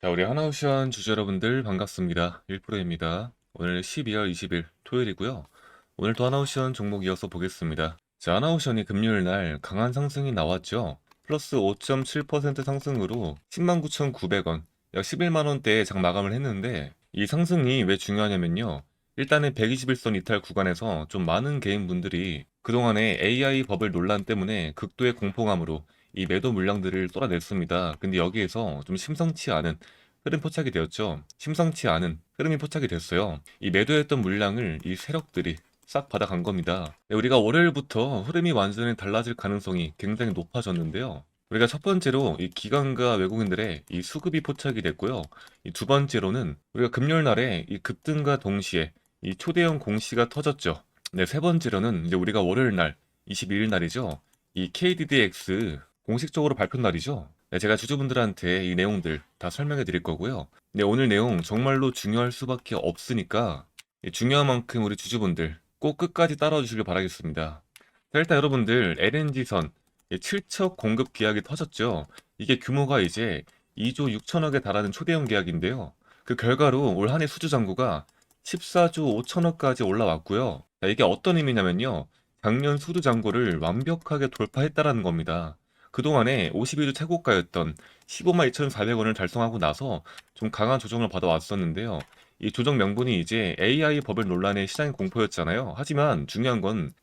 자, 우리 하나오션 주주 여러분들 반갑습니다. 1프로입니다. 오늘 12월 20일 토요일이고요. 오늘도 하나오션 종목 이어서 보겠습니다. 자, 하나오션이 금요일 날 강한 상승이 나왔죠. 플러스 5.7% 상승으로 109,900원, 약 11만원대에 장 마감을 했는데 이 상승이 왜 중요하냐면요. 일단은 121선 이탈 구간에서 좀 많은 개인분들이 그동안에 AI 버블 논란 때문에 극도의 공포감으로 이 매도 물량들을 쏟아냈습니다. 근데 여기에서 좀 심상치 않은 흐름 포착이 되었죠. 심상치 않은 흐름이 포착이 됐어요. 이 매도했던 물량을 이 세력들이 싹 받아간 겁니다. 네, 우리가 월요일부터 흐름이 완전히 달라질 가능성이 굉장히 높아졌는데요. 우리가 첫 번째로 이 기관과 외국인들의 이 수급이 포착이 됐고요. 이 두 번째로는 우리가 금요일 날에 이 급등과 동시에 이 초대형 공시가 터졌죠. 네, 세 번째로는 이제 우리가 월요일 날 22일 날이죠. 이 KDDX 공식적으로 발표 날이죠. 네, 제가 주주분들한테 이 내용들 다 설명해 드릴 거고요. 네, 오늘 내용 정말로 중요할 수밖에 없으니까 중요한 만큼 우리 주주분들 꼭 끝까지 따라와 주시길 바라겠습니다. 자, 일단 여러분들 LNG선 7척 공급 계약이 터졌죠. 이게 규모가 이제 2조 6천억에 달하는 초대형 계약인데요. 그 결과로 올 한해 수주 잔고가 14조 5천억까지 올라왔고요. 자, 이게 어떤 의미냐면요. 작년 수주 잔고를 완벽하게 돌파했다라는 겁니다. 그동안에 52주 최고가였던 15만 2,400원을 달성하고 나서 좀 강한 조정을 받아왔었는데요. 이 조정 명분이 이제 AI 버블 논란의 시장 공포였잖아요. 하지만 중요한 건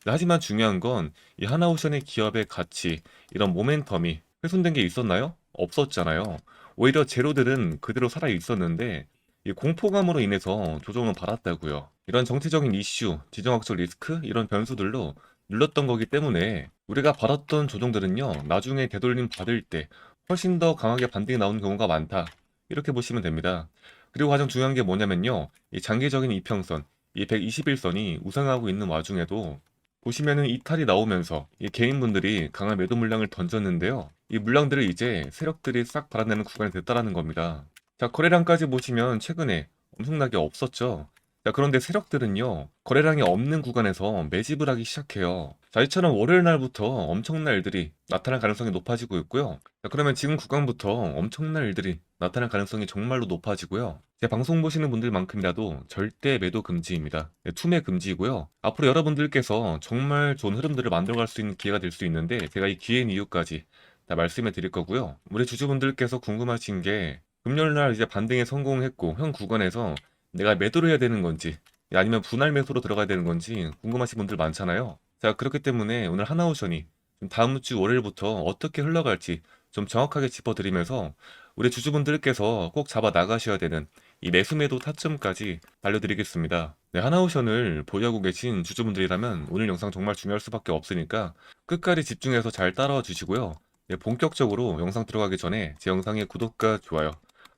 이 하나오션의 기업의 가치, 이런 모멘텀이 훼손된 게 있었나요? 없었잖아요. 오히려 재료들은 그대로 살아 있었는데 이 공포감으로 인해서 조정을 받았다고요. 이런 정치적인 이슈, 지정학적 리스크 이런 변수들로 눌렀던 거기 때문에 우리가 받았던 조정들은요, 나중에 되돌림 받을 때 훨씬 더 강하게 반등이 나오는 경우가 많다. 이렇게 보시면 됩니다. 그리고 가장 중요한 게 뭐냐면요, 이 장기적인 이평선, 이 121선이 우상하고 있는 와중에도 보시면은 이탈이 나오면서 이 개인분들이 강한 매도 물량을 던졌는데요. 이 물량들을 이제 세력들이 싹 받아내는 구간이 됐다라는 겁니다. 자, 거래량까지 보시면 최근에 엄청나게 없었죠. 자, 그런데 세력들은요, 거래량이 없는 구간에서 매집을 하기 시작해요. 자, 이처럼 월요일 날부터 엄청난 일들이 나타날 가능성이 높아지고 있고요. 자, 그러면 지금 구간부터 엄청난 일들이 나타날 가능성이 정말로 높아지고요. 제 방송 보시는 분들만큼이라도 절대 매도 금지입니다. 네, 투매 금지이고요. 앞으로 여러분들께서 정말 좋은 흐름들을 만들어갈 수 있는 기회가 될 수 있는데 제가 이 기회인 이유까지 다 말씀해 드릴 거고요. 우리 주주분들께서 궁금하신 게 금요일 날 이제 반등에 성공했고 현 구간에서 내가 매도를 해야 되는 건지 아니면 분할 매수로 들어가야 되는 건지 궁금하신 분들 많잖아요. 자, 그렇기 때문에 오늘 하나오션이 다음 주 월요일부터 어떻게 흘러갈지 좀 정확하게 짚어드리면서 우리 주주분들께서 꼭 잡아 나가셔야 되는 이 매수 매도 타점까지 알려드리겠습니다. 네, 하나오션을 보유하고 계신 주주분들이라면 오늘 영상 정말 중요할 수밖에 없으니까 끝까지 집중해서 잘 따라와 주시고요. 네, 본격적으로 영상 들어가기 전에 제 영상의 구독과 좋아요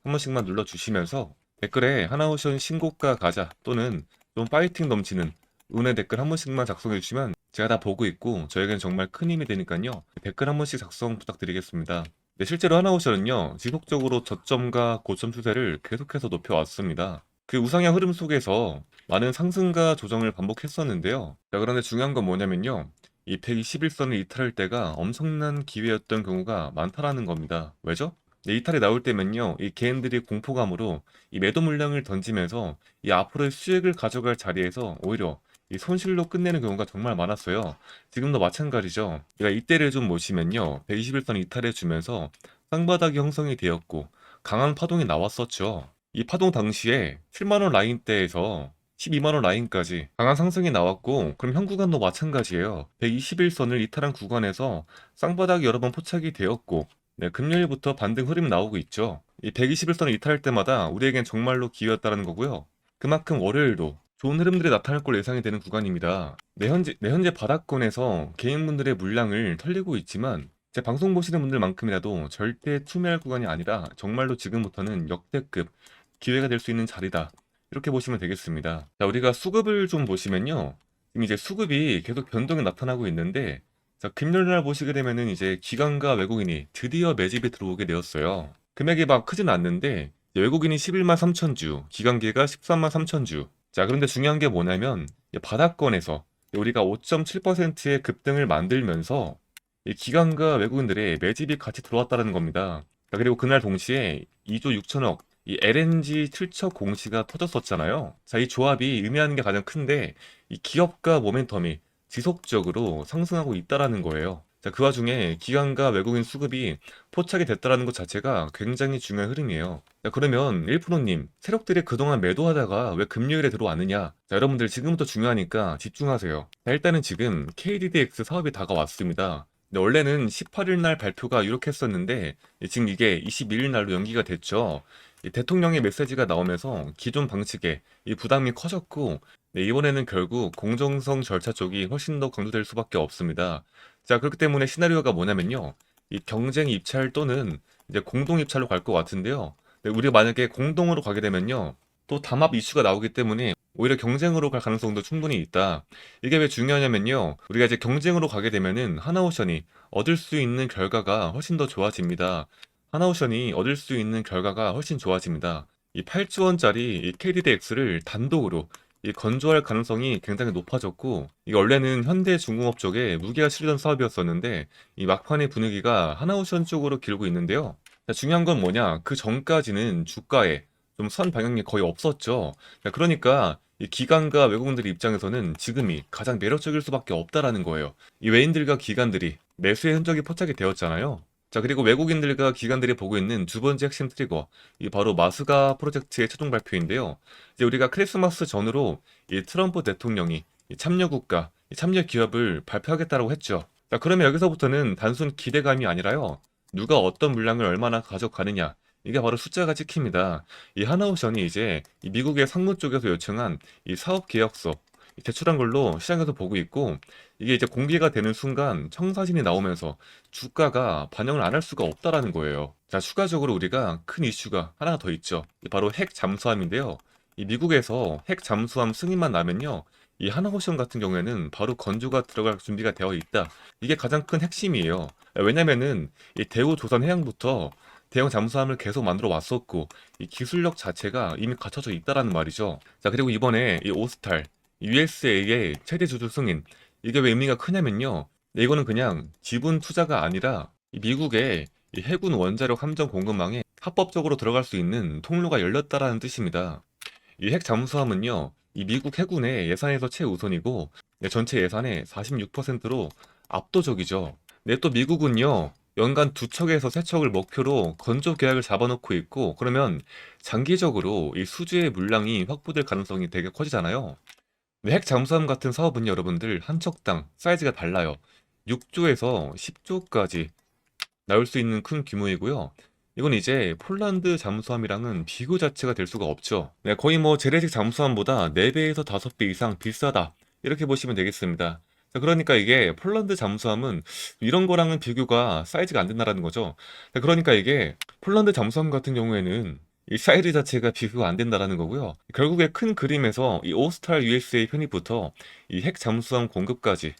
한 번씩만 눌러주시면서 댓글에 하나오션 신고가 가자 또는 좀 파이팅 넘치는 응원의 댓글 한 번씩만 작성해 주시면 제가 다 보고 있고 저에겐 정말 큰 힘이 되니까요. 댓글 한 번씩 작성 부탁드리겠습니다. 네, 실제로 하나오션은요, 지속적으로 저점과 고점 추세를 계속해서 높여왔습니다. 그 우상향 흐름 속에서 많은 상승과 조정을 반복했었는데요. 자, 그런데 중요한 건 뭐냐면요. 이 121선을 이탈할 때가 엄청난 기회였던 경우가 많다라는 겁니다. 왜죠? 네, 이탈이 나올 때면요, 이 개인들이 공포감으로 이 매도 물량을 던지면서 이 앞으로의 수익을 가져갈 자리에서 오히려 이 손실로 끝내는 경우가 정말 많았어요. 지금도 마찬가지죠. 제가 이때를 좀 보시면요, 121선 이탈해 주면서 쌍바닥이 형성이 되었고 강한 파동이 나왔었죠. 이 파동 당시에 7만원 라인대에서 12만원 라인까지 강한 상승이 나왔고, 그럼 현 구간도 마찬가지예요. 121선을 이탈한 구간에서 쌍바닥이 여러 번 포착이 되었고, 네, 금요일부터 반등 흐름이 나오고 있죠. 이 121선을 이탈할 때마다 우리에겐 정말로 기회였다는 거고요. 그만큼 월요일도 좋은 흐름들이 나타날 걸 예상이 되는 구간입니다. 내 현재 바닥권에서 개인분들의 물량을 털리고 있지만 제 방송 보시는 분들만큼이라도 절대 투매할 구간이 아니라 정말로 지금부터는 역대급 기회가 될 수 있는 자리다. 이렇게 보시면 되겠습니다. 자, 우리가 수급을 좀 보시면요. 지금 이제 수급이 계속 변동이 나타나고 있는데, 자, 금요일 날 보시게 되면은 이제 기관과 외국인이 드디어 매집에 들어오게 되었어요. 금액이 막 크진 않는데, 이제 외국인이 11만 3천 주, 기관계가 13만 3천 주. 자, 그런데 중요한 게 뭐냐면, 이 바닥권에서 우리가 5.7%의 급등을 만들면서 이 기관과 외국인들의 매집이 같이 들어왔다는 겁니다. 자, 그리고 그날 동시에 2조 6천억 이 LNG 출처 공시가 터졌었잖아요. 자, 이 조합이 의미하는 게 가장 큰데 이 기업가 모멘텀이 지속적으로 상승하고 있다라는 거예요. 자, 그 와중에 기관과 외국인 수급이 포착이 됐다라는 것 자체가 굉장히 중요한 흐름이에요. 자, 그러면 1%님, 세력들이 그동안 매도하다가 왜 금요일에 들어왔느냐? 자, 여러분들 지금부터 중요하니까 집중하세요. 자, 일단은 지금 KDDX 사업이 다가왔습니다. 근데 원래는 18일 날 발표가 유력했었는데 지금 이게 21일 날로 연기가 됐죠. 이 대통령의 메시지가 나오면서 기존 방식에 이 부담이 커졌고, 네, 이번에는 결국 공정성 절차 쪽이 훨씬 더 강조될 수밖에 없습니다. 자, 그렇기 때문에 시나리오가 뭐냐면요. 이 경쟁 입찰 또는 이제 공동 입찰로 갈 것 같은데요. 네, 우리가 만약에 공동으로 가게 되면요. 또 담합 이슈가 나오기 때문에 오히려 경쟁으로 갈 가능성도 충분히 있다. 이게 왜 중요하냐면요. 우리가 이제 경쟁으로 가게 되면은 하나오션이 얻을 수 있는 결과가 훨씬 더 좋아집니다. 하나오션이 얻을 수 있는 결과가 훨씬 좋아집니다. 이 8조 원짜리 이 KDDX를 단독으로 이 건조할 가능성이 굉장히 높아졌고, 이게 원래는 현대중공업 쪽에 무게가 실리던 사업이었었는데 이 막판의 분위기가 하나오션 쪽으로 길고 있는데요. 자, 중요한 건 뭐냐? 그 전까지는 주가에 좀 선 방향이 거의 없었죠. 자, 그러니까 이 기관과 외국인들 입장에서는 지금이 가장 매력적일 수밖에 없다라는 거예요. 이 외인들과 기관들이 매수의 흔적이 포착이 되었잖아요. 자, 그리고 외국인들과 기관들이 보고 있는 두 번째 핵심 트리거, 이 바로 마스가 프로젝트의 최종 발표인데요. 이제 우리가 크리스마스 전후로 이 트럼프 대통령이 이 참여 국가, 이 참여 기업을 발표하겠다고 했죠. 자, 그러면 여기서부터는 단순 기대감이 아니라요. 누가 어떤 물량을 얼마나 가져가느냐. 이게 바로 숫자가 찍힙니다. 이 하나오션이 이제 이 미국의 상무 쪽에서 요청한 이 사업 계약서 제출한 걸로 시장에서 보고 있고, 이게 이제 공개가 되는 순간 청사진이 나오면서 주가가 반영을 안 할 수가 없다라는 거예요. 자, 추가적으로 우리가 큰 이슈가 하나가 더 있죠. 바로 핵 잠수함인데요. 이 미국에서 핵 잠수함 승인만 나면요. 이 하나오션 같은 경우에는 바로 건조가 들어갈 준비가 되어 있다. 이게 가장 큰 핵심이에요. 왜냐면은 이 대우조선해양부터 대형 잠수함을 계속 만들어 왔었고 이 기술력 자체가 이미 갖춰져 있다라는 말이죠. 자, 그리고 이번에 이 오스탈 USA의 최대 주주 승인, 이게 왜 의미가 크냐면요. 네, 이거는 그냥 지분 투자가 아니라 이 미국의 이 해군 원자력 함정 공급망에 합법적으로 들어갈 수 있는 통로가 열렸다라는 뜻입니다. 이 핵 잠수함은요, 이 미국 해군의 예산에서 최우선이고 전체 예산의 46%로 압도적이죠. 네, 또 미국은요, 연간 2척에서 3척을 목표로 건조 계약을 잡아놓고 있고, 그러면 장기적으로 이 수주의 물량이 확보될 가능성이 되게 커지잖아요. 근데 핵 잠수함 같은 사업은 여러분들 한 척당 사이즈가 달라요. 6조에서 10조까지 나올 수 있는 큰 규모이고요. 이건 이제 폴란드 잠수함이랑은 비교 자체가 될 수가 없죠. 네, 거의 뭐 재래식 잠수함보다 4배에서 5배 이상 비싸다. 이렇게 보시면 되겠습니다. 자, 그러니까 이게 폴란드 잠수함은 이런 거랑은 비교가 사이즈가 안 된다라는 거죠. 자, 그러니까 이게 폴란드 잠수함 같은 경우에는 이 사이즈 자체가 비교가 안 된다라는 거고요. 결국에 큰 그림에서 이 오스탈 USA 편입부터 이 핵 잠수함 공급까지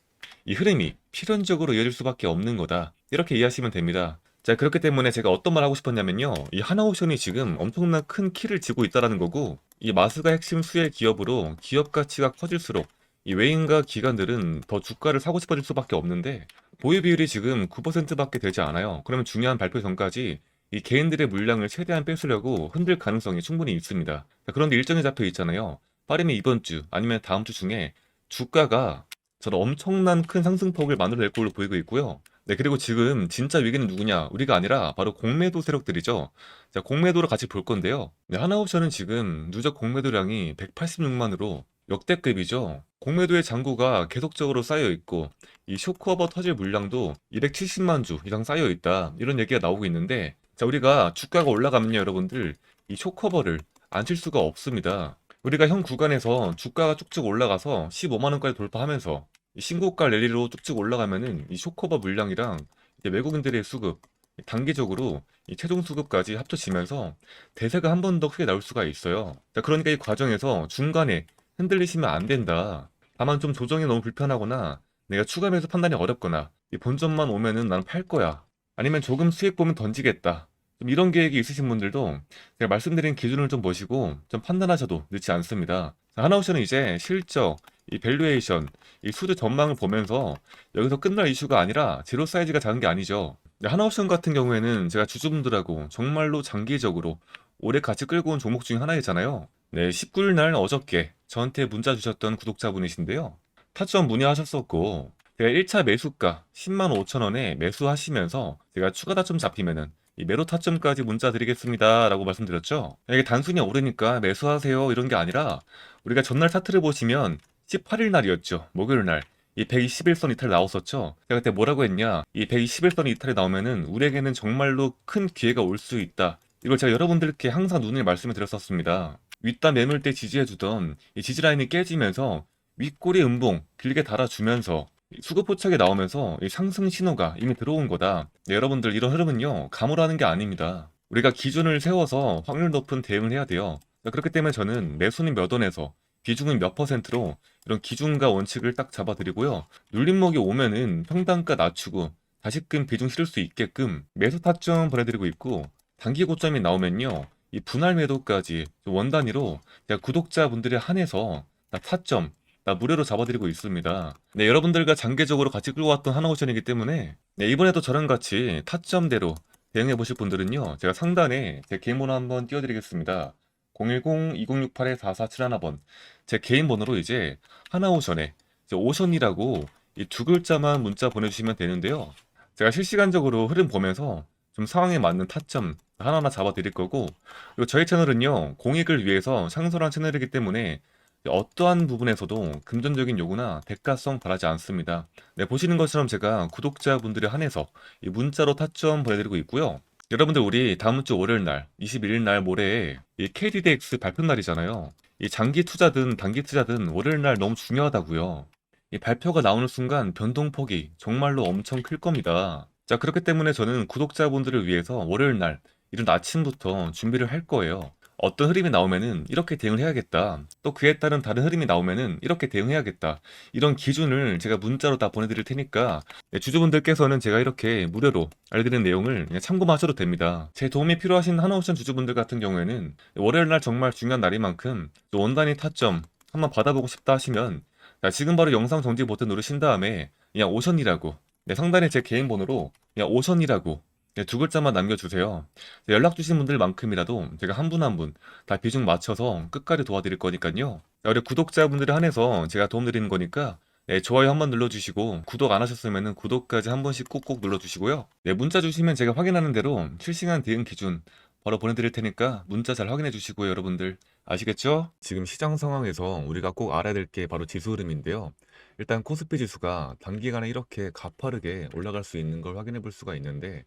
이 흐름이 필연적으로 이어질 수밖에 없는 거다. 이렇게 이해하시면 됩니다. 자, 그렇기 때문에 제가 어떤 말 하고 싶었냐면요. 이 하나오션이 지금 엄청난 큰 키를 쥐고 있다라는 거고, 이 마스가 핵심 수혜 기업으로 기업 가치가 커질수록 이 외인과 기관들은 더 주가를 사고 싶어질 수밖에 없는데, 보유 비율이 지금 9%밖에 되지 않아요. 그러면 중요한 발표 전까지 이 개인들의 물량을 최대한 뺏으려고 흔들 가능성이 충분히 있습니다. 자, 그런데 일정이 잡혀 있잖아요. 빠르면 이번 주 아니면 다음 주 중에 주가가 저는 엄청난 큰 상승폭을 만들어낼 걸로 보이고 있고요. 네, 그리고 지금 진짜 위기는 누구냐? 우리가 아니라 바로 공매도 세력들이죠. 자, 공매도를 같이 볼 건데요. 네, 하나옵션은 지금 누적 공매도량이 186만으로 역대급이죠. 공매도의 잔고가 계속적으로 쌓여 있고, 이 쇼크오버 터질 물량도 270만 주 이상 쌓여 있다. 이런 얘기가 나오고 있는데, 자, 우리가 주가가 올라가면요, 여러분들, 이 쇼크오버를 안 칠 수가 없습니다. 우리가 현 구간에서 주가가 쭉쭉 올라가서 15만 원까지 돌파하면서 이 신고가 랠리로 쭉쭉 올라가면은 이 쇼커버 물량이랑 이제 외국인들의 수급, 단기적으로 이 최종 수급까지 합쳐지면서 대세가 한 번 더 크게 나올 수가 있어요. 자, 그러니까 이 과정에서 중간에 흔들리시면 안 된다. 다만 좀 조정이 너무 불편하거나 내가 추가 매수 판단이 어렵거나 이 본전만 오면은 난 팔 거야. 아니면 조금 수익 보면 던지겠다. 좀 이런 계획이 있으신 분들도 제가 말씀드린 기준을 좀 보시고 좀 판단하셔도 늦지 않습니다. 자, 하나옵션은 이제 실적, 이 밸류에이션, 이 수주 전망을 보면서 여기서 끝날 이슈가 아니라 제로 사이즈가 작은 게 아니죠. 하나옵션 같은 경우에는 제가 주주분들하고 정말로 장기적으로 올해 같이 끌고 온 종목 중에 하나이잖아요. 네, 19일 날 어저께 저한테 문자 주셨던 구독자분이신데요. 타점 문의하셨었고, 제가 1차 매수가 10만 5천 원에 매수하시면서 제가 추가 타점 잡히면은 이 매도 타점까지 문자 드리겠습니다 라고 말씀드렸죠. 이게 단순히 오르니까 매수하세요 이런 게 아니라 우리가 전날 차트를 보시면 18일 날이었죠. 목요일 날. 이 121선 이탈 나왔었죠. 제가 그때 뭐라고 했냐? 이 121선 이탈이 나오면은 우리에게는 정말로 큰 기회가 올 수 있다. 이걸 제가 여러분들께 항상 눈을 말씀을 드렸었습니다. 윗단 매물대 지지해주던 이 지지라인이 깨지면서 윗꼬리 음봉 길게 달아주면서 수급 포착이 나오면서 이 상승 신호가 이미 들어온 거다. 네, 여러분들 이런 흐름은요 감으라는 게 아닙니다. 우리가 기준을 세워서 확률 높은 대응을 해야 돼요. 그렇기 때문에 저는 매수는 몇 원에서 비중은 몇 퍼센트로 이런 기준과 원칙을 딱 잡아드리고요. 눌림목이 오면은 평단가 낮추고 다시금 비중 실을 수 있게끔 매수 타점 보내드리고 있고, 단기 고점이 나오면요 이 분할 매도까지 원 단위로 제가 구독자분들에 한해서 나 타점 나 무료로 잡아드리고 있습니다. 네, 여러분들과 장기적으로 같이 끌고 왔던 하나오션이기 때문에 네, 이번에도 저랑 같이 타점대로 대응해 보실 분들은요 제가 상단에 제 개인 번호 한번 띄워드리겠습니다. 010-2068-4471번 제 개인 번호로 이제 하나오션에 이제 오션이라고 이 두 글자만 문자 보내주시면 되는데요. 제가 실시간적으로 흐름 보면서 좀 상황에 맞는 타점 하나하나 잡아 드릴 거고, 그리고 저희 채널은요 공익을 위해서 창설한 채널이기 때문에 어떠한 부분에서도 금전적인 요구나 대가성 바라지 않습니다. 네, 보시는 것처럼 제가 구독자분들에 한해서 이 문자로 타점 보내드리고 있고요. 여러분들 우리 다음 주 월요일 날 21일 날 모레에 이 KDDX 발표 날이잖아요. 이 장기 투자든 단기 투자든 월요일 날 너무 중요하다고요. 이 발표가 나오는 순간 변동폭이 정말로 엄청 클 겁니다. 자, 그렇기 때문에 저는 구독자분들을 위해서 월요일 날 이른 아침부터 준비를 할 거예요. 어떤 흐름이 나오면은 이렇게 대응을 해야겠다. 또 그에 따른 다른 흐름이 나오면은 이렇게 대응해야겠다. 이런 기준을 제가 문자로 다 보내드릴 테니까 네, 주주분들께서는 제가 이렇게 무료로 알려드리는 내용을 그냥 참고만 하셔도 됩니다. 제 도움이 필요하신 하나옵션 주주분들 같은 경우에는 월요일 날 정말 중요한 날인 만큼 또 원단위 타점 한번 받아보고 싶다 하시면 자, 지금 바로 영상 정지 버튼 누르신 다음에 그냥 오션이라고 네, 상단에 제 개인 번호로 그냥 오션이라고 네, 두 글자만 남겨주세요. 네, 연락 주신 분들만큼이라도 제가 한 분 한 분 다 비중 맞춰서 끝까지 도와드릴 거니까요. 자, 우리 구독자분들에 한해서 제가 도움드리는 거니까 네, 좋아요 한번 눌러주시고 구독 안 하셨으면 구독까지 한 번씩 꾹꾹 눌러주시고요. 네, 문자 주시면 제가 확인하는 대로 실시간 대응 기준 바로 보내드릴 테니까 문자 잘 확인해 주시고요, 여러분들. 아시겠죠? 지금 시장 상황에서 우리가 꼭 알아야 될 게 바로 지수 흐름인데요. 일단 코스피 지수가 단기간에 이렇게 가파르게 올라갈 수 있는 걸 확인해 볼 수가 있는데,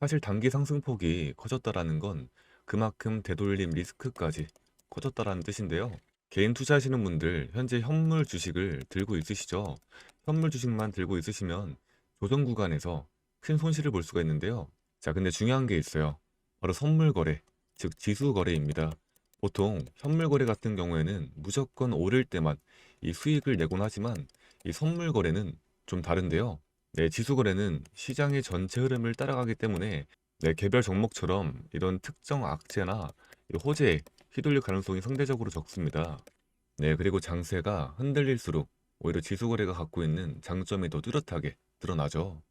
사실 단기 상승폭이 커졌다라는 건 그만큼 되돌림 리스크까지 커졌다라는 뜻인데요. 개인 투자하시는 분들 현재 현물 주식을 들고 있으시죠? 현물 주식만 들고 있으시면 조정 구간에서 큰 손실을 볼 수가 있는데요. 자, 근데 중요한 게 있어요. 바로 선물 거래, 즉 지수 거래입니다. 보통 현물 거래 같은 경우에는 무조건 오를 때만 이 수익을 내곤 하지만 이 선물 거래는 좀 다른데요. 네, 지수 거래는 시장의 전체 흐름을 따라가기 때문에 네, 개별 종목처럼 이런 특정 악재나 이 호재에 휘둘릴 가능성이 상대적으로 적습니다. 네, 그리고 장세가 흔들릴수록 오히려 지수 거래가 갖고 있는 장점이 더 뚜렷하게 드러나죠.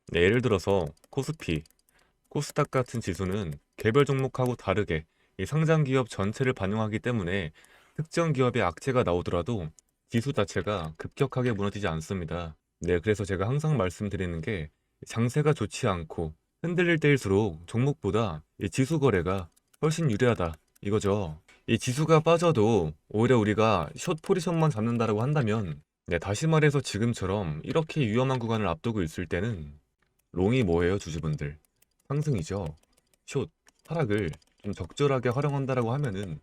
네, 예를 들어서 코스피, 코스닥 같은 지수는 개별 종목하고 다르게 이 상장 기업 전체를 반영하기 때문에 특정 기업의 악재가 나오더라도 지수 자체가 급격하게 무너지지 않습니다. 네, 그래서 제가 항상 말씀드리는 게 장세가 좋지 않고 흔들릴 때일수록 종목보다 이 지수 거래가 훨씬 유리하다 이거죠. 이 지수가 빠져도 오히려 우리가 숏 포지션만 잡는다라고 한다면 네, 다시 말해서 지금처럼 이렇게 위험한 구간을 앞두고 있을 때는 롱이 뭐예요, 주주분들? 상승이죠. 숏, 하락을 좀 적절하게 활용한다라고 하면은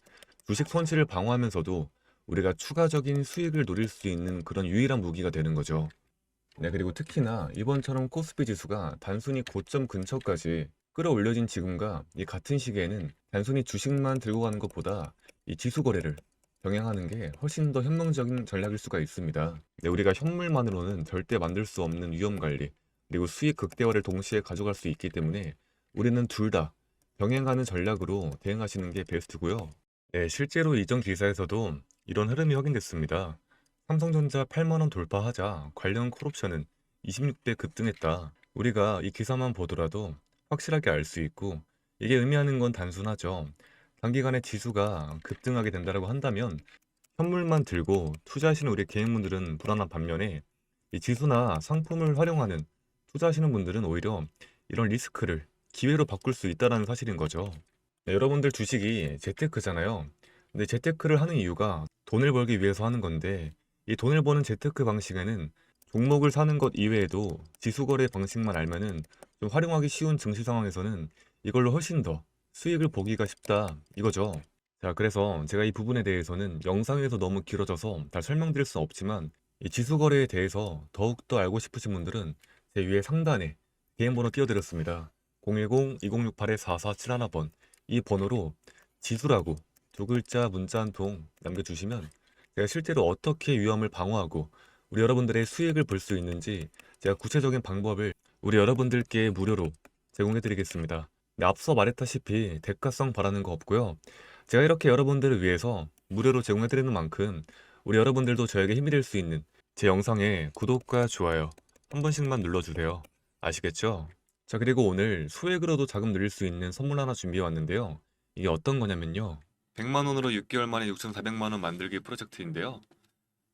주식 손실을 방어하면서도 우리가 추가적인 수익을 노릴 수 있는 그런 유일한 무기가 되는 거죠. 네, 그리고 특히나 이번처럼 코스피 지수가 단순히 고점 근처까지 끌어올려진 지금과 이 같은 시기에는 단순히 주식만 들고 가는 것보다 이 지수 거래를 병행하는 게 훨씬 더 현명적인 전략일 수가 있습니다. 네, 우리가 현물만으로는 절대 만들 수 없는 위험 관리, 그리고 수익 극대화를 동시에 가져갈 수 있기 때문에 우리는 둘 다 병행하는 전략으로 대응하시는 게 베스트고요. 네, 실제로 이전 기사에서도 이런 흐름이 확인됐습니다. 삼성전자 8만 원 돌파하자 관련 콜옵션은 26배 급등했다. 우리가 이 기사만 보더라도 확실하게 알 수 있고, 이게 의미하는 건 단순하죠. 단기간에 지수가 급등하게 된다라고 한다면 현물만 들고 투자하시는 우리 개인분들은 불안한 반면에 이 지수나 상품을 활용하는 투자하시는 분들은 오히려 이런 리스크를 기회로 바꿀 수 있다는 사실인 거죠. 네, 여러분들 주식이 재테크잖아요. 근데 재테크를 하는 이유가 돈을 벌기 위해서 하는 건데 이 돈을 버는 재테크 방식에는 종목을 사는 것 이외에도 지수 거래 방식만 알면은 좀 활용하기 쉬운 증시 상황에서는 이걸로 훨씬 더 수익을 보기가 쉽다 이거죠. 자, 그래서 제가 이 부분에 대해서는 영상에서 너무 길어져서 다 설명드릴 수는 없지만 이 지수 거래에 대해서 더욱더 알고 싶으신 분들은 제 위에 상단에 개인 번호 띄워드렸습니다. 010-2068-4471번 이 번호로 지수라고 두 글자 문자 한 통 남겨주시면 제가 실제로 어떻게 위험을 방어하고 우리 여러분들의 수익을 볼 수 있는지 제가 구체적인 방법을 우리 여러분들께 무료로 제공해 드리겠습니다. 네, 앞서 말했다시피 대가성 바라는 거 없고요. 제가 이렇게 여러분들을 위해서 무료로 제공해 드리는 만큼 우리 여러분들도 저에게 힘이 될 수 있는 제 영상에 구독과 좋아요 한 번씩만 눌러주세요. 아시겠죠? 자, 그리고 오늘 소액으로도 자금 늘릴 수 있는 선물 하나 준비해 왔는데요. 이게 어떤 거냐면요. 100만 원으로 6개월 만에 6,400만 원 만들기 프로젝트인데요.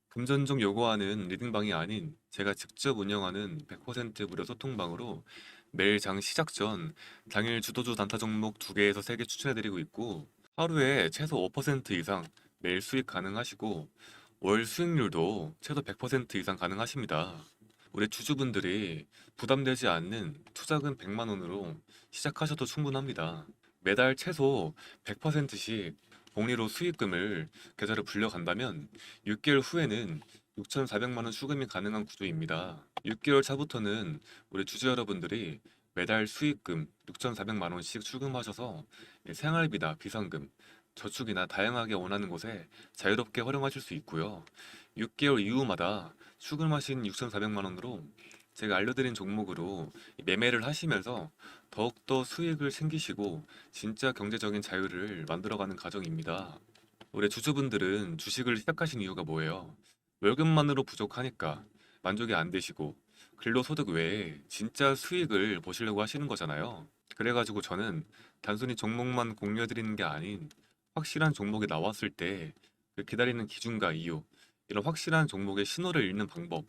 금전적 요구하는 리딩방이 아닌 제가 직접 운영하는 100% 무료 소통방으로 매일 장 시작 전 당일 주도주 단타 종목 2개에서 3개 추천해드리고 있고 하루에 최소 5% 이상 매일 수익 가능하시고 월 수익률도 최소 100% 이상 가능하십니다. 우리 주주분들이 부담되지 않는 투자금 100만 원으로 시작하셔도 충분합니다. 매달 최소 100%씩 복리로 수익금을 계좌로 불려간다면 6개월 후에는 6,400만 원 수금이 가능한 구조입니다. 6개월 차부터는 우리 주주 여러분들이 매달 수익금 6,400만 원씩 출금하셔서 생활비나 비상금, 저축이나 다양하게 원하는 곳에 자유롭게 활용하실 수 있고요. 6개월 이후마다 출금하신 6,400만 원으로 제가 알려드린 종목으로 매매를 하시면서 더욱더 수익을 챙기시고 진짜 경제적인 자유를 만들어가는 과정입니다. 우리 주주분들은 주식을 시작하신 이유가 뭐예요? 월급만으로 부족하니까 만족이 안 되시고 근로소득 외에 진짜 수익을 보시려고 하시는 거잖아요. 그래가지고 저는 단순히 종목만 공유해드리는 게 아닌 확실한 종목이 나왔을 때 그 기다리는 기준과 이유, 이런 확실한 종목의 신호를 읽는 방법,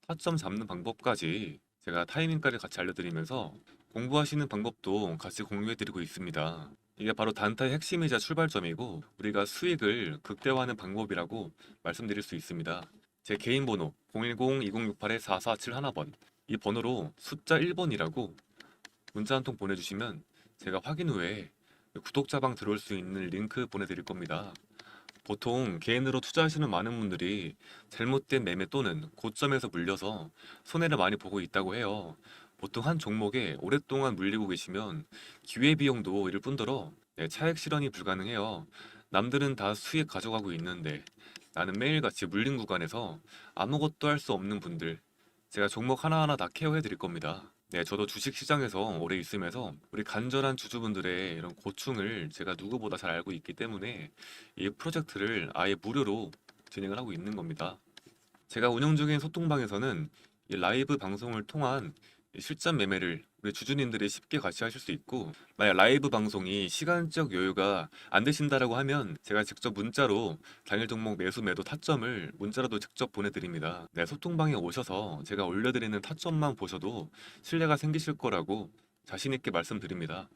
타점 잡는 방법까지 제가 타이밍까지 같이 알려드리면서 공부하시는 방법도 같이 공유해드리고 있습니다. 이게 바로 단타의 핵심이자 출발점이고 우리가 수익을 극대화하는 방법이라고 말씀드릴 수 있습니다. 제 개인 번호 010-2068-4471번 이 번호로 숫자 1번이라고 문자 한 통 보내주시면 제가 확인 후에 구독자방 들어올 수 있는 링크 보내드릴 겁니다. 보통 개인으로 투자하시는 많은 분들이 잘못된 매매 또는 고점에서 물려서 손해를 많이 보고 있다고 해요. 보통 한 종목에 오랫동안 물리고 계시면 기회비용도 일 뿐더러 차액 실현이 불가능해요. 남들은 다 수익 가져가고 있는데 나는 매일같이 물린 구간에서 아무것도 할 수 없는 분들, 제가 종목 하나하나 다 케어해 드릴 겁니다. 네, 저도 주식 시장에서 오래 있으면서 우리 간절한 주주분들의 이런 고충을 제가 누구보다 잘 알고 있기 때문에 이 프로젝트를 아예 무료로 진행을 하고 있는 겁니다. 제가 운영 중인 소통방에서는 이 라이브 방송을 통한 이 실전 매매를 우리 주주님들이 쉽게 같이 하실 수 있고, 만약 라이브 방송이 시간적 여유가 안 되신다라고 하면 제가 직접 문자로 당일 종목 매수 매도 타점을 문자로도 직접 보내드립니다. 네, 소통방에 오셔서 제가 올려드리는 타점만 보셔도 신뢰가 생기실 거라고 자신 있게 말씀드립니다.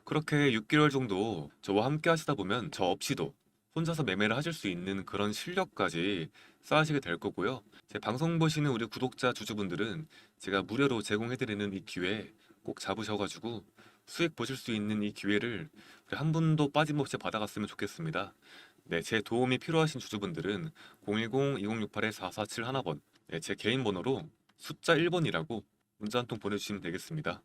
그렇게 6개월 정도 저와 함께 하시다 보면 저 없이도 혼자서 매매를 하실 수 있는 그런 실력까지 쌓으시게 될 거고요. 제 방송 보시는 우리 구독자 주주분들은 제가 무료로 제공해드리는 이 기회 꼭 잡으셔가지고 수익 보실 수 있는 이 기회를 우리 한 분도 빠짐없이 받아갔으면 좋겠습니다. 네, 제 도움이 필요하신 주주분들은 010-2068-4471번 네, 제 개인 번호로 숫자 1번이라고 문자 한 통 보내주시면 되겠습니다.